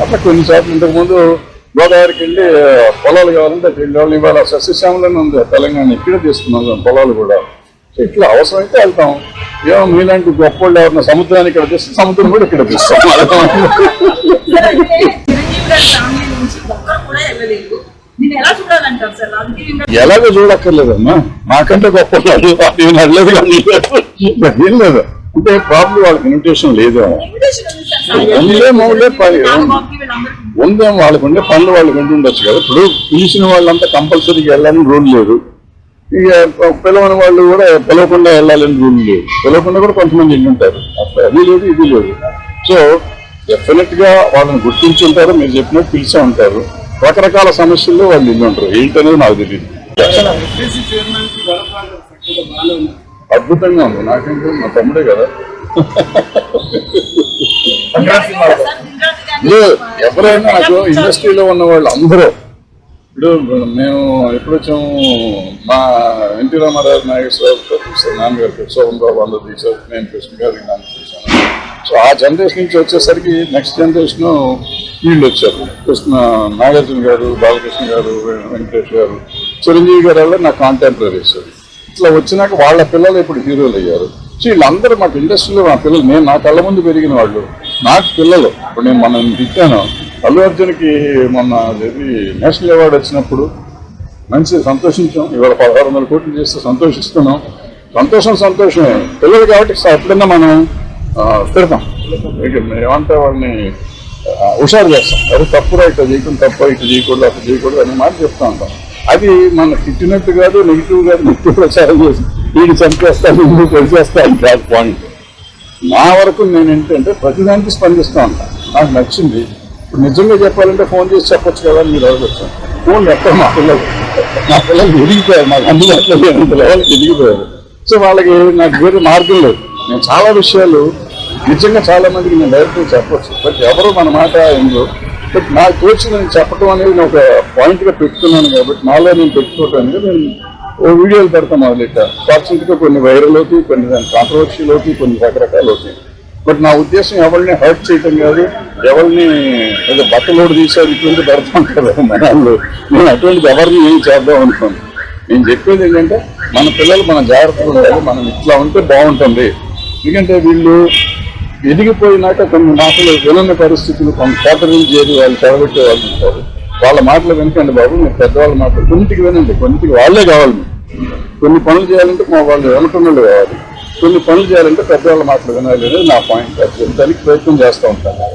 అట్లా కొన్నిసార్లు ఇంతకుముందు గోదావరికి వెళ్ళి పొలాలు కావాలంటే వెళ్ళి ఇవాళ సస్యశ్యామలోనే ఉంది తెలంగాణ, ఇక్కడే తీసుకున్నాం పొలాలు కూడా. ఇట్లా అవసరమైతే వెళ్తాం. ఏమో మీలాంటి గొప్ప వాళ్ళు ఎవరన్నా సముద్రాన్ని ఇక్కడ తెస్తే సముద్రం కూడా ఇక్కడ తెస్తాం. ఎలాగో చూడక్కర్లేదమ్మా, నాకంటే గొప్ప వాళ్ళు నడలేదు కానీ ఏం లేదు. అంటే ప్రాబ్లం వాళ్ళకి ఇన్విటేషన్ లేదేమో, ఉందేమో వాళ్ళకు ఉండే పనులు వాళ్ళకి ఉంటుండొచ్చు కదా. ఇప్పుడు పిలిచిన వాళ్ళంతా కంపల్సరీగా వెళ్ళాలని రూల్ లేదు, ఇక పిలవని వాళ్ళు కూడా పిలవకుండా వెళ్ళాలని రూల్ లేదు, పిలవకుండా కూడా కొంతమంది వెళ్ళి ఉంటారు. అట్లా అది లేదు ఇది లేదు. సో డెఫినెట్ గా వాళ్ళని గుర్తించి ఉంటారు, మీరు చెప్పినట్టు పిలిచే ఉంటారు. రకరకాల సమస్యల్లో వాళ్ళు ఇల్లు ఉంటారు, ఏంటనేది నాకు తెలియదు. అద్భుతంగా ఉంది, నాకంటే మా తమ్ముడే కదా. ఎవరైనా నాకు ఇండస్ట్రీలో ఉన్న వాళ్ళు అందరూ, ఇప్పుడు మేము ఎప్పుడు వచ్చాము, మా ఎన్టీ రామారావు నాగేశ్వరరావుతో చూసాను, నాన్నగారికి సోమన్ బాబు అందరూ తీసారు, నేను కృష్ణ గారికి నాన్న చూశాను. సో ఆ జనరేషన్ నుంచి వచ్చేసరికి నెక్స్ట్ జనరేషన్ వీళ్ళు వచ్చారు. కృష్ణ నాగార్జున గారు, బాలకృష్ణ గారు, వెంకటేష్ గారు, చిరంజీవి గారు వల్ల నా కాంటెంపరీస్. ఇట్లా వచ్చినాక వాళ్ళ పిల్లలు ఇప్పుడు హీరోలు అయ్యారు. సో వీళ్ళందరూ మాకు ఇండస్ట్రీలో మా పిల్లలు, నేను నా కళ్ళ ముందు పెరిగిన వాళ్ళు నాకు పిల్లలు. ఇప్పుడు నేను మనం తిట్టాను, అల్లు అర్జున్కి మొన్న నేషనల్ అవార్డు వచ్చినప్పుడు మంచి సంతోషించాం. ఇవాళ 1600 కోట్లు చేస్తే సంతోషిస్తున్నాం. సంతోషమే పిల్లలు కాబట్టి ఎప్పుడన్నా మనం తిడతాం, ఏమంటే వాళ్ళని హుషారు చేస్తాం. అది తప్పురా, ఇట్లా చేయకుండా తప్ప, ఇట్లా చేయకూడదు అట్లా చేయకూడదు అనే మాట చెప్తా ఉంటాం. అది మన తిట్టినట్టు కాదు, నెగిటివ్ కాదు, నెగిటివ్ ప్రచారం చేసి వీడిని చంపేస్తాను ఇందుకు కలిసేస్తాను కాదు పాయింట్. నా వరకు నేను ఏంటంటే ప్రతిదానికి స్పందిస్తూ ఉంటాను, నాకు నచ్చింది. ఇప్పుడు నిజంగా చెప్పాలంటే ఫోన్ చేసి చెప్పొచ్చు కదా, మీరు అడగొచ్చాను. ఫోన్ ఎక్కడ మా పిల్లలు ఎదిగిపోయారు, మాకు అందుబాటులో లేనంత లెవెల్కి ఎదిగిపోయారు. సో వాళ్ళకి నాకు వేరే మార్గం లేదు. నేను చాలా విషయాలు నిజంగా చాలా మందికి నేను డైరెక్ట్గా చెప్పొచ్చు, బట్ ఎవరు మన మాట ఏందో. బట్ నాకు తోచి నేను చెప్పడం అనేది నేను ఒక పాయింట్గా పెట్టుకున్నాను కాబట్టి నాలో నేను పెట్టుకోవటానికి నేను ఓ వీడియోలు పెడతాం మొదలెట్టా. ఫార్చునేట్గా కొన్ని వైరల్ అవుతాయి, కొన్ని దాని కాంట్రవర్షియల్ అవుతాయి, కొన్ని రకరకాలు అవుతాయి. బట్ నా ఉద్దేశం ఎవరిని హర్ట్ చేయటం కాదు, ఎవరిని ఏదో బట్టలోడు తీసేది ఇటువంటి పెడతాం కదా మనల్లో. నేను అటువంటిది ఎవరిని ఏం చేద్దాం అనుకోను. నేను చెప్పేది ఏంటంటే మన పిల్లలు మన జాగ్రత్తగా ఉండాలి, మనం ఇట్లా ఉంటే బాగుంటుంది. ఎందుకంటే వీళ్ళు ఎదిగిపోయినాక కొన్ని మాటలు వినని పరిస్థితులు, కొన్ని కోటరీలు చేరి వాళ్ళు చెడగొట్టే వాళ్ళు ఉంటారు. వాళ్ళ మాటలు వినకండి బాబు, మీరు పెద్దవాళ్ళ మాటలు కొన్నిటికి వినండి, కొన్నిటికి వాళ్ళే కావాలి. కొన్ని పనులు చేయాలంటే మా వాళ్ళు వెనకున్నలు కావాలి, కొన్ని పనులు చేయాలంటే పెద్దవాళ్ళ మాటలు వినాలి అనేది నా పాయింట్. దానికి ప్రయత్నం చేస్తూ ఉంటాను.